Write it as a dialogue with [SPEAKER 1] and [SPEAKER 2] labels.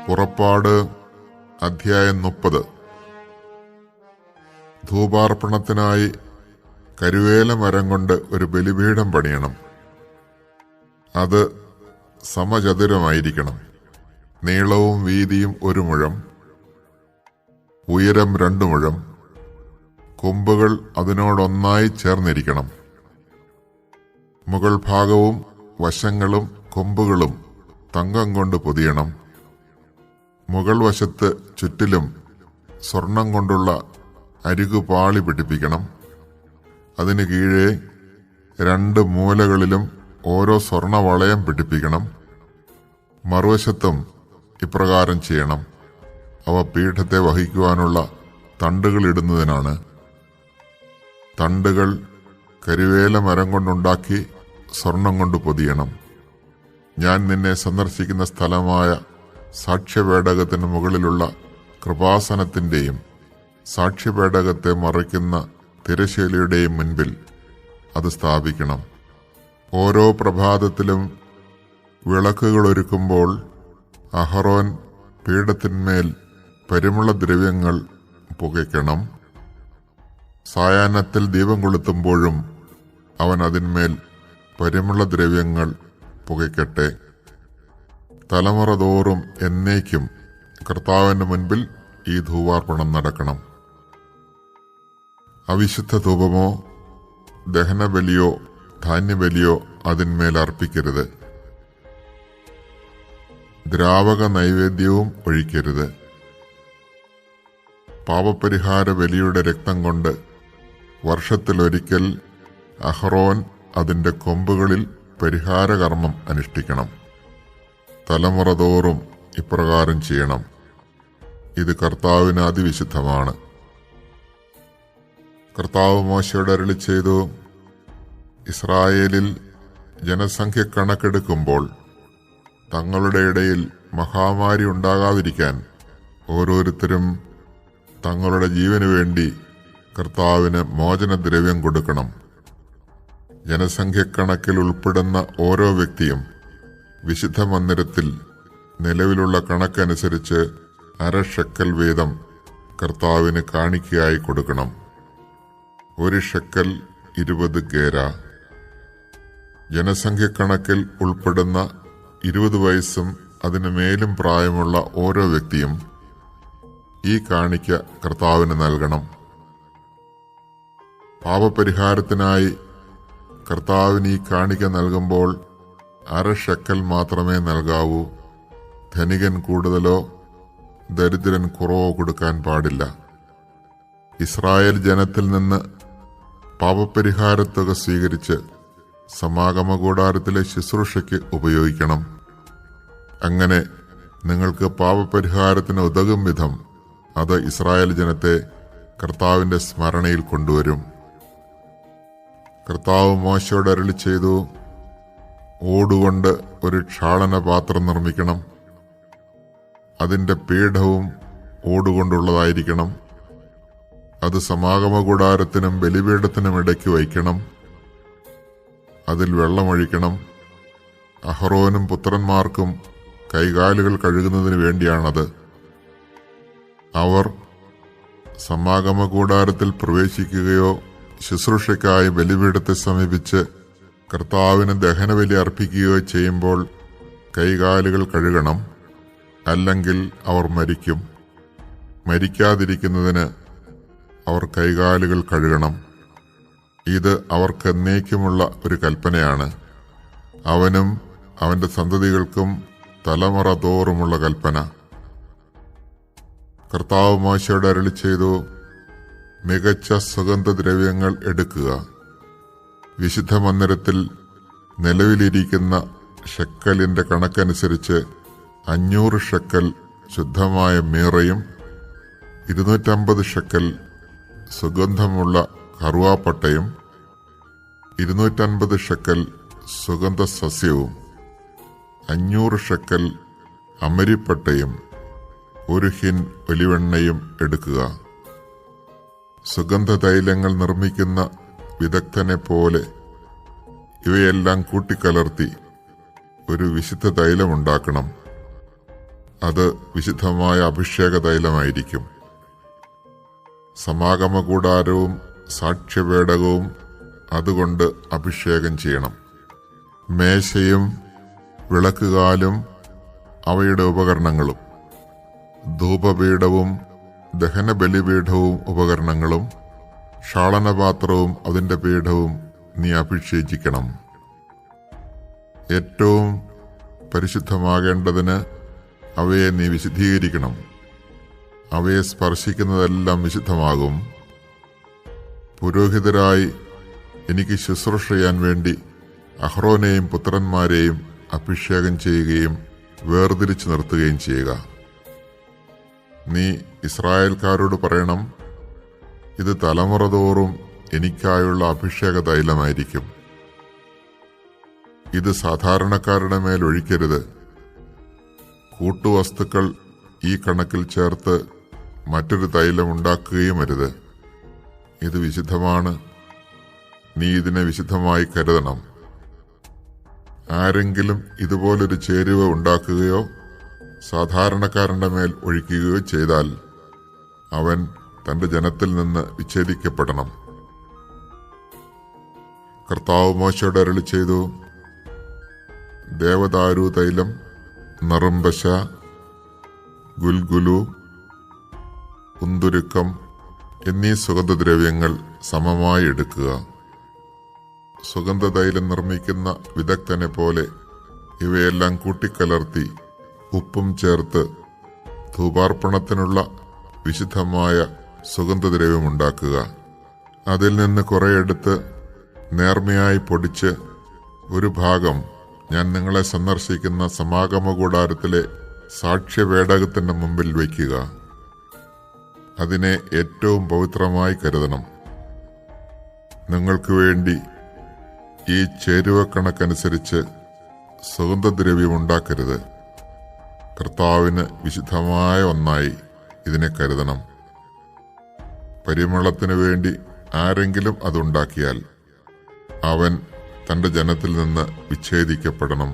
[SPEAKER 1] പുറപ്പാട് അധ്യായം 30. ധൂപാർപ്പണത്തിനായി കരുവേല മരം കൊണ്ട് ഒരു ബലിപീഠം പണിയണം. അത് സമചതുരമായിരിക്കണം. നീളവും വീതിയും 1 മുഴം, ഉയരം 2 മുഴം. കൊമ്പുകൾ അതിനോടൊന്നായി ചേർന്നിരിക്കണം. മുകൾ ഭാഗവും വശങ്ങളും കൊമ്പുകളും തങ്കം കൊണ്ട് പൊതിയണം. മുകൾ വശത്ത് ചുറ്റിലും സ്വർണം കൊണ്ടുള്ള അരികുപാളി പിടിപ്പിക്കണം. അതിന് കീഴെ 2 മൂലകളിലും ഓരോ സ്വർണവളയം പിടിപ്പിക്കണം. മറുവശത്തും ഇപ്രകാരം ചെയ്യണം. അവ പീഠത്തെ വഹിക്കുവാനുള്ള തണ്ടുകൾ ഇടുന്നതിനാണ്. തണ്ടുകൾ കരുവേല മരം കൊണ്ടുണ്ടാക്കി സ്വർണം കൊണ്ട് പൊതിയണം. ഞാൻ നിന്നെ സന്ദർശിക്കുന്ന സ്ഥലമായ സാക്ഷ്യപേടകത്തിന് മുകളിലുള്ള കൃപാസനത്തിന്റെയും സാക്ഷ്യപേടകത്തെ മറയ്ക്കുന്ന തിരശ്ശീലയുടെയും മുൻപിൽ അത് സ്ഥാപിക്കണം. ഓരോ പ്രഭാതത്തിലും വിളക്കുകൾ ഒരുക്കുമ്പോൾ അഹറോൻ പീഠത്തിന്മേൽ പരിമളദ്രവ്യങ്ങൾ പുകയ്ക്കണം. സായാഹ്നത്തിൽ ദീപം കൊളുത്തുമ്പോഴും അവൻ അതിന്മേൽ പരിമളദ്രവ്യങ്ങൾ പുകയ്ക്കട്ടെ. തലമുറ തോറും എന്നേക്കും കർത്താവിന്റെ മുൻപിൽ ഈ ധൂപാർപ്പണം നടക്കണം. അവിശുദ്ധ ധൂപമോ ദഹനബലിയോ ധാന്യബലിയോ അതിന്മേൽ അർപ്പിക്കരുത്. ദ്രാവക നൈവേദ്യവും ഒഴിക്കരുത്. പാപപരിഹാര ബലിയുടെ രക്തം കൊണ്ട് വർഷത്തിലൊരിക്കൽ അഹ്റോൻ അതിന്റെ കൊമ്പുകളിൽ പരിഹാരകർമ്മം അനുഷ്ഠിക്കണം. തലമുറ തോറും ഇപ്രകാരം ചെയ്യണം. ഇത് കർത്താവിന് അതിവിശുദ്ധമാണ്. കർത്താവ് മോശയോട് അരുളി ചെയ്തു, ഇസ്രായേലിൽ ജനസംഖ്യ കണക്കെടുക്കുമ്പോൾ തങ്ങളുടെ ഇടയിൽ മഹാമാരി ഉണ്ടാകാതിരിക്കാൻ ഓരോരുത്തരും തങ്ങളുടെ ജീവനു വേണ്ടി കർത്താവിന് മോചനദ്രവ്യം കൊടുക്കണം. ജനസംഖ്യക്കണക്കിൽ ഉൾപ്പെടുന്ന ഓരോ വ്യക്തിയും വിശുദ്ധ മന്ദിരത്തിൽ നിലവിലുള്ള കണക്കനുസരിച്ച് 1/2 ഷെക്കൽ വീതം കർത്താവിന് കാണിക്കയായി കൊടുക്കണം. 1 ഷെക്കൽ 20 ഗേര. ജനസംഖ്യക്കണക്കിൽ ഉൾപ്പെടുന്ന 20 വയസ്സും അതിനു മേലും പ്രായമുള്ള ഓരോ വ്യക്തിയും ഈ കാണിക്ക കർത്താവിന് നൽകണം. പാപപരിഹാരത്തിനായി കർത്താവിന് ഈ കാണിക്ക നൽകുമ്പോൾ 1/2 ഷെക്കൽ മാത്രമേ നൽകാവൂ. ധനികൻ കൂടുതലോ ദരിദ്രൻ കുറവോ കൊടുക്കാൻ പാടില്ല. ഇസ്രായേൽ ജനത്തിൽ നിന്ന് പാപപരിഹാരത്തുക സ്വീകരിച്ച് സമാഗമ കൂടാരത്തിലെ ശുശ്രൂഷയ്ക്ക് ഉപയോഗിക്കണം. അങ്ങനെ നിങ്ങൾക്ക് പാപപരിഹാരത്തിന് ഉതകും വിധം അത് ഇസ്രായേൽ ജനത്തെ കർത്താവിന്റെ സ്മരണയിൽ കൊണ്ടുവരും. കർത്താവ് മോശയോട് അരുളി ചെയ്തു, ഓടുകൊണ്ട് ഒരു ക്ഷാളന പാത്രം നിർമ്മിക്കണം. അതിന്റെ പീഠവും ഓടുകൊണ്ടുള്ളതായിരിക്കണം. അത് സമാഗമ കൂടാരത്തിനും ബലിപീഠത്തിനും ഇടയ്ക്ക് വയ്ക്കണം. അതിൽ വെള്ളമൊഴിക്കണം. അഹ്റോനും പുത്രന്മാർക്കും കൈകാലുകൾ കഴുകുന്നതിന് വേണ്ടിയാണത്. അവർ സമാഗമ കൂടാരത്തിൽ പ്രവേശിക്കുകയോ ശുശ്രൂഷയ്ക്കായി ബലിപീഠത്തെ സമീപിച്ച് കർത്താവിന് ദഹനബലി അർപ്പിക്കുകയോ ചെയ്യുമ്പോൾ കൈകാലുകൾ കഴുകണം. അല്ലെങ്കിൽ അവർ മരിക്കും. മരിക്കാതിരിക്കുന്നതിന് അവർ കൈകാലുകൾ കഴുകണം. ഇത് അവർക്കെന്നേക്കുമുള്ള ഒരു കൽപ്പനയാണ്. അവനും അവന്റെ സന്തതികൾക്കും തലമുറ തോറുമുള്ള കൽപ്പന. കർത്താവ് മോശയോട് അരുളി ചെയ്തു, മികച്ച സുഗന്ധദ്രവ്യങ്ങൾ എടുക്കുക. വിശുദ്ധ മന്ദിരത്തിൽ നിലവിലിരിക്കുന്ന ഷെക്കലിന്റെ കണക്കനുസരിച്ച് 500 ഷെക്കൽ ശുദ്ധമായ മീറയും 250 ഷെക്കൽ സുഗന്ധമുള്ള കറുവാപ്പട്ടയും 250 ഷെക്കൽ സുഗന്ധ സസ്യവും 500 ഷെക്കൽ അമരിപ്പട്ടയും 1 ഹിൻ ഒലിവെണ്ണയും എടുക്കുക. സുഗന്ധ തൈലങ്ങൾ നിർമ്മിക്കുന്ന വിദഗ്ധനെ പോലെ ഇവയെല്ലാം കൂട്ടിക്കലർത്തി ഒരു വിശുദ്ധ തൈലമുണ്ടാക്കണം. അത് വിശുദ്ധമായ അഭിഷേക തൈലമായിരിക്കും. സമാഗമ കൂടാരവും സാക്ഷ്യപേടകവും അതുകൊണ്ട് അഭിഷേകം ചെയ്യണം. മേശയും വിളക്കുകാലും അവയുടെ ഉപകരണങ്ങളും, ധൂപപീഠവും ദഹനബലിപീഠവും ഉപകരണങ്ങളും, ക്ഷാളനപാത്രവും അതിന്റെ പീഠവും നീ അഭിഷേചിക്കണം. ഏറ്റവും പരിശുദ്ധമാകേണ്ടതിന് അവയെ നീ വിശുദ്ധീകരിക്കണം. അവയെ സ്പർശിക്കുന്നതെല്ലാം വിശുദ്ധമാകും. പുരോഹിതരായി എനിക്ക് ശുശ്രൂഷ ചെയ്യാൻ വേണ്ടി അഹ്റോനെയും പുത്രന്മാരെയും അഭിഷേകം ചെയ്യുകയും വേർതിരിച്ചു നിർത്തുകയും ചെയ്യുക. നീ ഇസ്രായേൽക്കാരോട് പറയണം, ഇത് തലമുറ തോറും എനിക്കായുള്ള അഭിഷേക തൈലമായിരിക്കും. ഇത് സാധാരണക്കാരുടെ മേൽ ഒഴിക്കരുത്. കൂട്ടുവസ്തുക്കൾ ഈ കണക്കിൽ ചേർത്ത് മറ്റൊരു തൈലം ഉണ്ടാക്കുകയും അരുത്. ഇത് വിശുദ്ധമാണ്. നീ ഇതിനെ വിശുദ്ധമായി കരുതണം. ആരെങ്കിലും ഇതുപോലൊരു ചേരുവ ഉണ്ടാക്കുകയോ സാധാരണക്കാരന്റെ മേൽ ഒഴിക്കുകയോ ചെയ്താൽ അവൻ തന്റെ ജനത്തിൽ നിന്ന് വിച്ഛേദിക്കപ്പെടണം. കർത്താവ് മോശയോട് അരുളി ചെയ്തു, ദേവദാരു തൈലം, നറുംപശ, ഗുൽഗുലു, കുന്തുരുക്കം എന്നീ സുഗന്ധദ്രവ്യങ്ങൾ സമമായി എടുക്കുക. സുഗന്ധതൈലം നിർമ്മിക്കുന്ന വിദഗ്ധനെ പോലെ ഇവയെല്ലാം കൂട്ടിക്കലർത്തി ഉപ്പും ചേർത്ത് ധൂപാർപ്പണത്തിനുള്ള വിശുദ്ധമായ സുഗന്ധദ്രവ്യമുണ്ടാക്കുക. അതിൽ നിന്ന് കുറെയെടുത്ത് നേർമയായി പൊടിച്ച് ഒരു ഭാഗം ഞാൻ നിങ്ങളെ സന്ദർശിക്കുന്ന സമാഗമ കൂടാരത്തിലെ സാക്ഷ്യപേടകത്തിന്റെ മുമ്പിൽ വയ്ക്കുക. അതിനെ ഏറ്റവും പവിത്രമായി കരുതണം. നിങ്ങൾക്ക് വേണ്ടി ഈ ചേരുവക്കണക്കനുസരിച്ച് സുഗന്ധദ്രവ്യമുണ്ടാക്കരുത്. കർത്താവിന് വിശുദ്ധമായ ഒന്നായി ഇതിനെ കരുതണം. പരിമളത്തിനു വേണ്ടി ആരെങ്കിലും അതുണ്ടാക്കിയാൽ അവൻ തന്റെ ജനത്തിൽ നിന്ന് വിച്ഛേദിക്കപ്പെടണം.